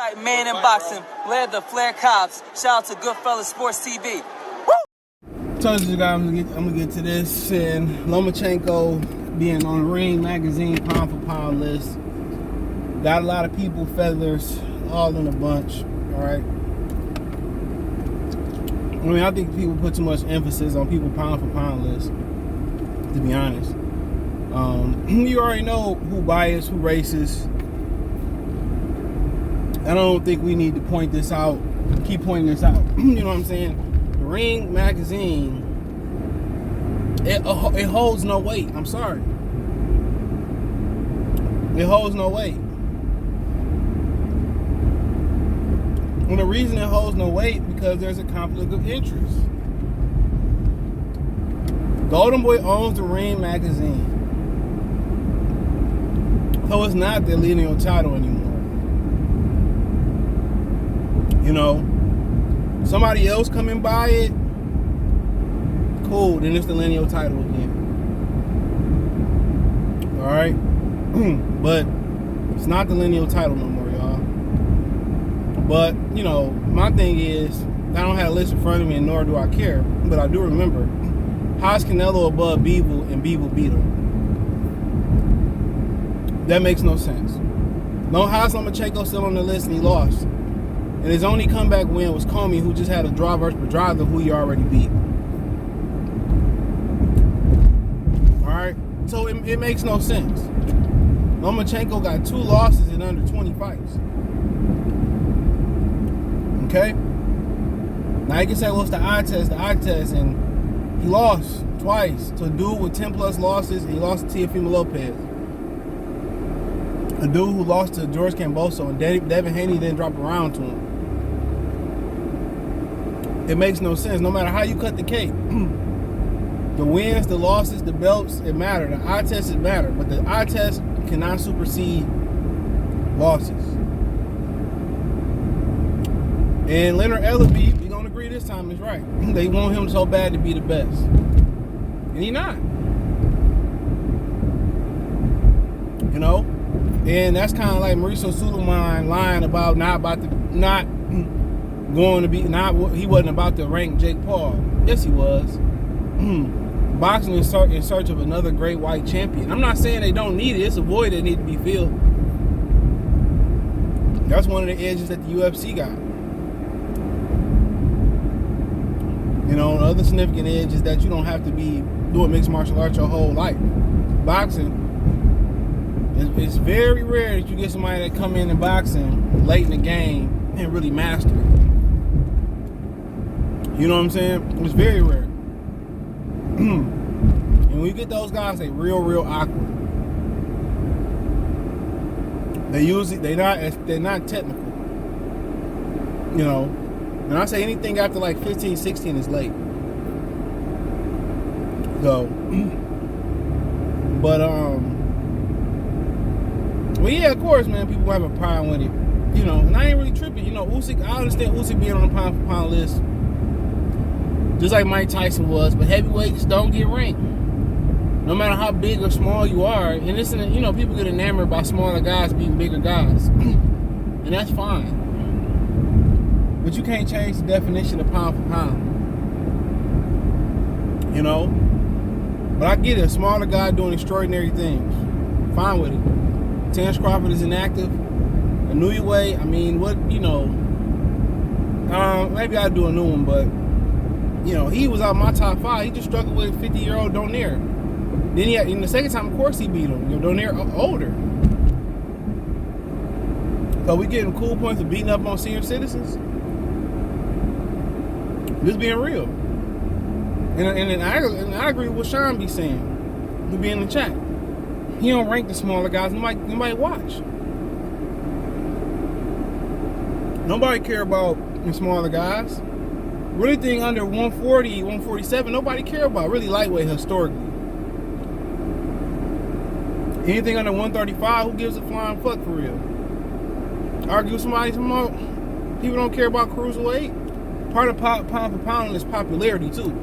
White man in boxing led the Flair Cops. Shout out to Goodfellas Sports TV. Woo! Told you guys I'm gonna get to this, and Lomachenko being on the Ring magazine pound for pound list. Got a lot of people, feathers, all in a bunch. All right. I mean, I think people put too much emphasis on people pound for pound list, to be honest. You already know who biased, who racist. I don't think we need to point this out, keep pointing this out. You know what I'm saying? The Ring magazine, it holds no weight. I'm sorry. It holds no weight. And the reason it holds no weight, because there's a conflict of interest. Golden Boy owns the Ring magazine. So it's not the lineal title anymore. You know, somebody else come and buy it, cool, then it's the lineal title again. Alright? But it's not the lineal title no more, y'all. But, you know, my thing is, I don't have a list in front of me, and nor do I care, but I do remember, how's Canelo above Bivol and Bivol beat him? That makes no sense. No, how's Lomachenko still on the list and he lost? And his only comeback win was Comey, who just had a draw versus Pedraza, who he already beat. Alright? So it makes no sense. Lomachenko got 2 losses in under 20 fights. Okay? Now you can say, well, it's the eye test, and he lost twice to a dude with 10 plus losses, and he lost to Teofimo Lopez. A dude who lost to George Camboso, and Devin Haney didn't drop around to him. It makes no sense. No matter how you cut the cake, the wins, the losses, the belts, it matter. The eye test, it matter. But the eye test cannot supersede losses. And Leonard Ellaby, we're going to agree this time, is right. They want him so bad to be the best. And he's not. You know? And that's kind of like Mauricio Sulaiman lying about he wasn't about to rank Jake Paul. Yes, he was. Boxing in search of another great white champion. I'm not saying they don't need it. It's a void that needs to be filled. That's one of the edges that the UFC got. You know, the other significant edge is that you don't have to be doing mixed martial arts your whole life. Boxing, it's very rare that you get somebody that come in boxing late in the game and really master it. You know what I'm saying? It's very rare. And when you get those guys, they real awkward. They're not technical. You know, and I say anything after like 15, 16 is late. So, but well, yeah, of course, man, people have a problem with it. You know, and I ain't really tripping. You know, Usyk, I understand Usyk being on the pound for pound list, just like Mike Tyson was, but heavyweights don't get ranked. No matter how big or small you are, and it's, you know, people get enamored by smaller guys being bigger guys, and that's fine. But you can't change the definition of pound for pound. You know? But I get it, a smaller guy doing extraordinary things. Fine with it. Terence Crawford is inactive. Inoue, I mean, what, you know, maybe I'll do a new one, but, you know, he was out of my top 5. He just struggled with 50-year-old Donaire. Then in the second time, of course, he beat him. You know, Donaire older. So we getting cool points of beating up on senior citizens. Just being real. And I agree with what Sean be saying. He be in the chat. He don't rank the smaller guys. Nobody watch. Nobody care about the smaller guys. Really thing under 140, 147, nobody care about. Really lightweight historically. Anything under 135, who gives a flying fuck for real? Argue with somebody tomorrow. People don't care about cruiserweight. Part of pound for pound is popularity too.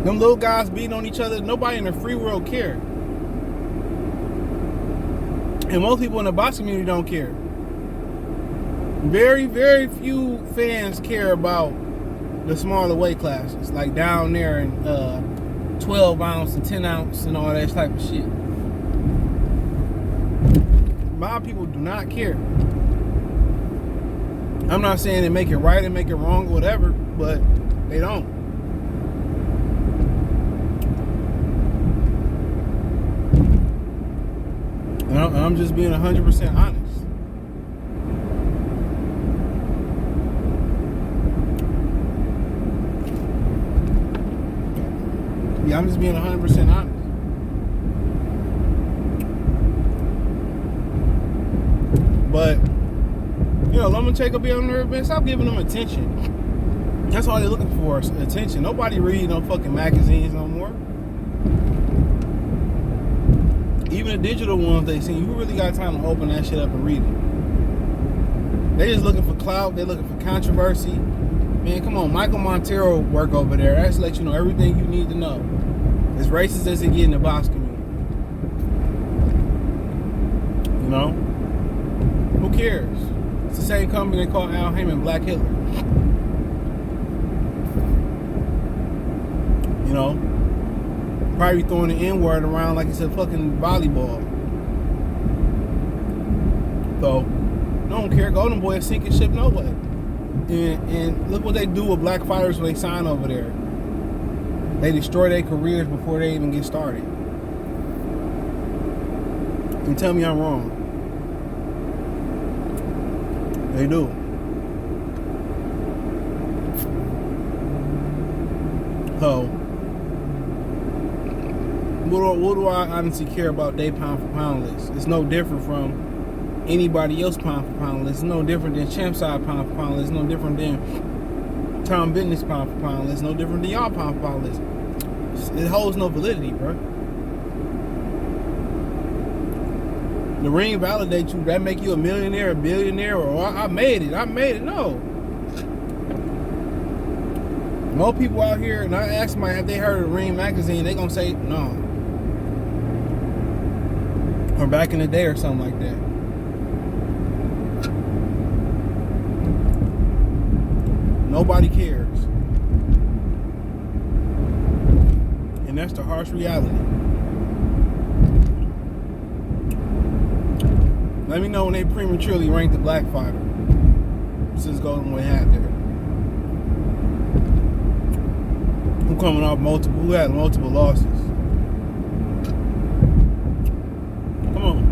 Them little guys beating on each other, nobody in the free world care. And most people in the boxing community don't care. Very, very few fans care about the smaller weight classes, like down there in 12 ounce and 10 ounce and all that type of shit. A lot of people do not care. I'm not saying they make it right and make it wrong or whatever, but they don't. And I'm just being 100% honest. Yeah, I'm just being 100% honest. But, you know, Lomachenko be on there, man, stop giving them attention. That's all they're looking for, is attention. Nobody reads no fucking magazines no more. Even the digital ones they see, who really got time to open that shit up and read it? They just looking for clout. They looking for controversy. Man, come on, Michael Montero work over there. That's to let you know everything you need to know. As racist as it get in the box community. You know? Who cares? It's the same company they call Al Heyman Black Hitler. You know? Probably throwing the N-word around like it's a fucking volleyball. So, no one care. Golden Boy is sinking ship no way. And look what they do with black fighters when they sign over there. They destroy their careers before they even get started. And tell me I'm wrong. They do. So, what do I honestly care about their pound for pound list? It's no different from anybody else pound for pound list. It's no different than Champ Side pound for pound list. It's no different than Tom Business pound for pound list. No different than y'all pound for pound list. It holds no validity, bro. The ring validates you. That make you a millionaire, a billionaire, or I made it. I made it. No. Most people out here, and I ask them if they heard of the Ring magazine, they gonna say no. Or back in the day or something like that. Nobody cares. And that's the harsh reality. Let me know when they prematurely ranked the black fighter since Golden Boy had there. Who coming off who had multiple losses. Come on.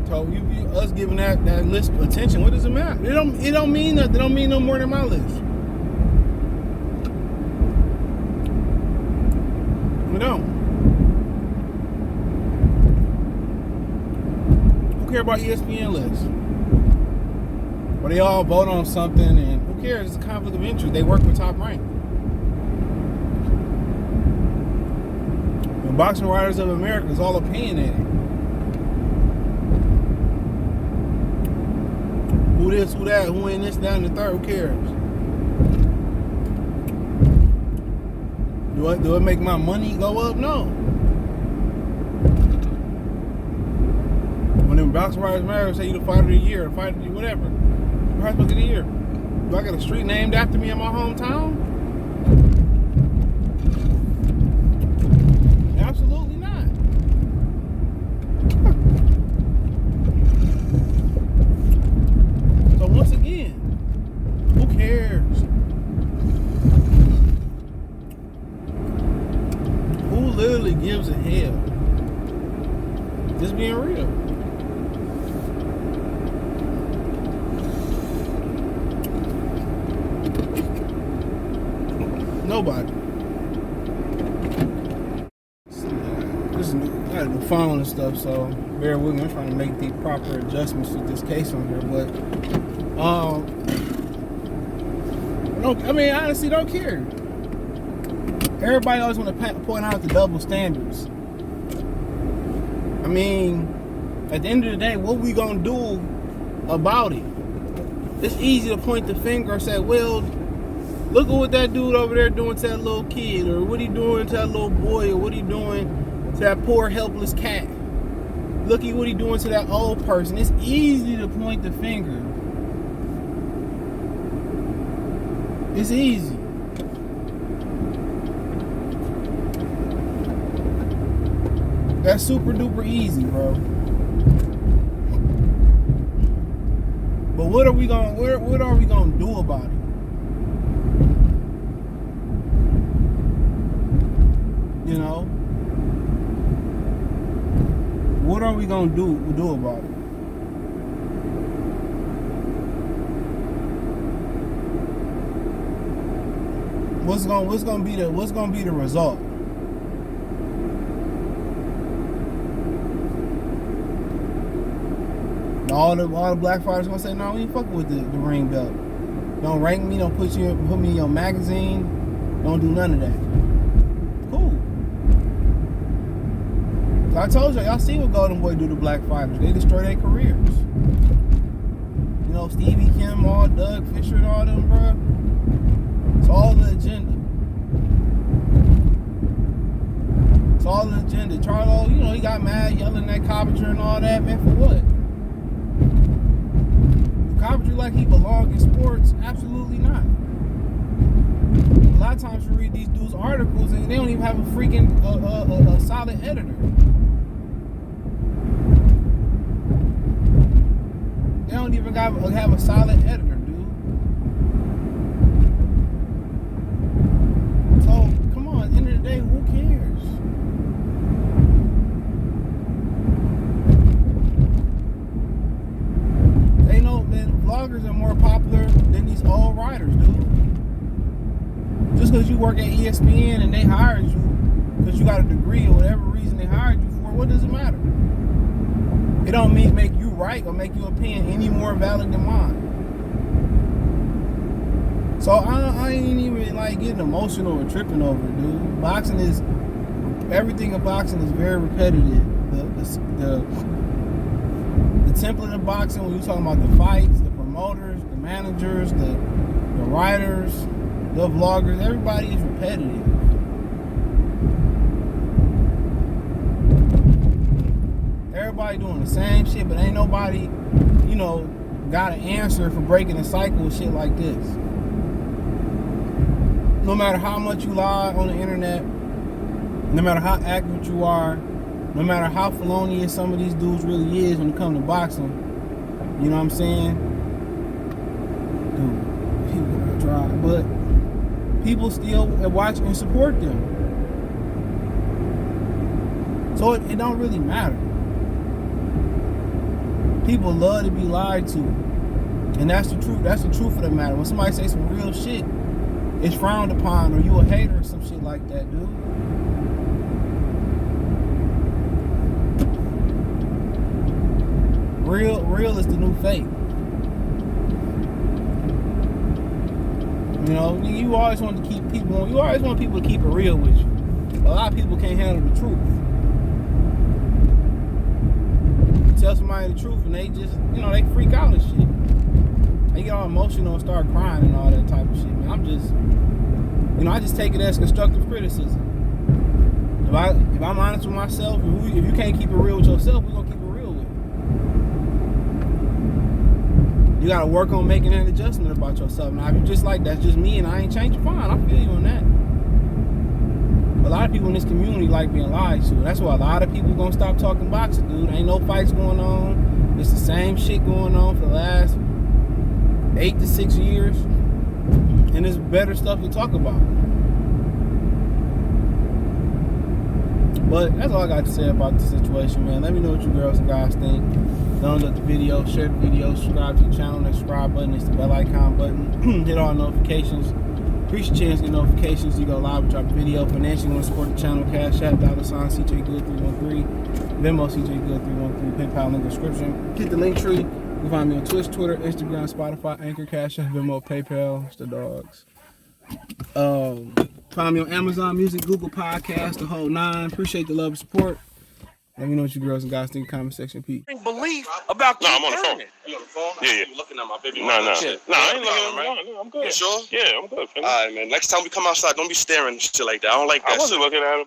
So us giving that list attention, what does it matter? It don't mean nothing. It don't mean no more than my list. We don't. Who care about ESPN lists? Where they all vote on something and who cares? It's a conflict of interest. They work with Top Rank. The Boxing Writers of America is all opinionated. Who this, who that, who ain't this, that, and the third, who cares? Do it make my money go up? No. When them Boxing Writers of America say you the fighter of the year, the fighter of the whatever, prize book of the year. Do I got a street named after me in my hometown? Absolutely not. So once again, who cares? Who literally gives a hell? Just being real. Nobody. I got a new phone and stuff, so bear with me. I'm trying to make the proper adjustments to this case on here, but I mean, honestly, don't care. Everybody always want to point out the double standards. I mean, at the end of the day, what we gonna do about it? It's easy to point the finger and say, well, look at what that dude over there doing to that little kid, or what he doing to that little boy, or what he doing to that poor helpless cat. Look at what he doing to that old person. It's easy to point the finger. It's easy. That's super duper easy, bro. But what are we gonna do about it? You know? What are we gonna do about it? What's gonna be the result? All the black fighters gonna say, no, we ain't fucking with the ring belt. Don't rank me, don't put me in your magazine, don't do none of that. Cool. So I told y'all see what Golden Boy do to black fighters. They destroy their careers. You know, Stevie Kim, all Doug Fisher and all them, bro. It's all the agenda. It's all the agenda. Charlo, you know, he got mad yelling at Coventry and all that, man, for what? Coventry like he belonged in sports? Absolutely not. A lot of times you read these dudes' articles and they don't even have a freaking a solid editor. They don't even have a solid editor, dude. So come on, at the end of the day, who cares? They know, man, vloggers are more popular than these old writers, dude. Just because you work at ESPN and they hired you because you got a degree or whatever reason they hired you for, what does it matter? It don't make you right or make your opinion any more valid than mine. So I ain't even like getting emotional or tripping over it, dude. Boxing is, everything in boxing is very repetitive. The template of boxing, when you're talking about the fights, the promoters, the managers, the writers, the vloggers, everybody is repetitive. Everybody doing the same shit, but ain't nobody, you know, got an answer for breaking the cycle of shit like this. No matter how much you lie on the internet, no matter how accurate you are, no matter how felonious some of these dudes really is when it comes to boxing, you know what I'm saying? Dude, people are dry, but people still watch and support them. So it don't really matter. People love to be lied to. And that's the truth. That's the truth of the matter. When somebody says some real shit, it's frowned upon, or you a hater or some shit like that, dude. Real is the new fake. You know, you always want to keep people. You always want people to keep it real with you. A lot of people can't handle the truth. You tell somebody the truth and they just, you know, they freak out and shit. They get all emotional and start crying and all that type of shit. Man, I'm just, you know, I just take it as constructive criticism. If I'm honest with myself, if you can't keep it real with yourself, we're gonna keep it real with you. You gotta work on making an adjustment about yourself. Now, if you just like, that's just me and I ain't changing, fine, I feel you on that. But a lot of people in this community like being lied to. That's why a lot of people gonna stop talking boxing, dude. Ain't no fights going on. It's the same shit going on for the last 8 to 6 years. And there's better stuff to talk about. But that's all I got to say about the situation, man. Let me know what you girls and guys think. Thumbs up the video, share the video, subscribe to the channel. That subscribe button is the bell icon button. Hit all notifications. Increase your chance to get notifications. You go live and drop a video. Financially, you want to support the channel. Cash App, $CJ Good313. Venmo, CJ Good313. PayPal link in the description. Hit the link tree. You can find me on Twitch, Twitter, Instagram, Spotify, Anchor, Cash App, Venmo, PayPal. It's the dogs. Find me on Amazon Music, Google Podcasts, the whole 9. Appreciate the love and support. Let me know what you girls and guys think in the comment section. Pete. Belief about I'm on the phone. You on the phone? Yeah. You looking at my baby? No, I ain't looking at right? him. I'm good. You sure? Yeah, I'm good. All right, man. Next time we come outside, don't be staring and shit like that. I don't like that. I wasn't looking at him.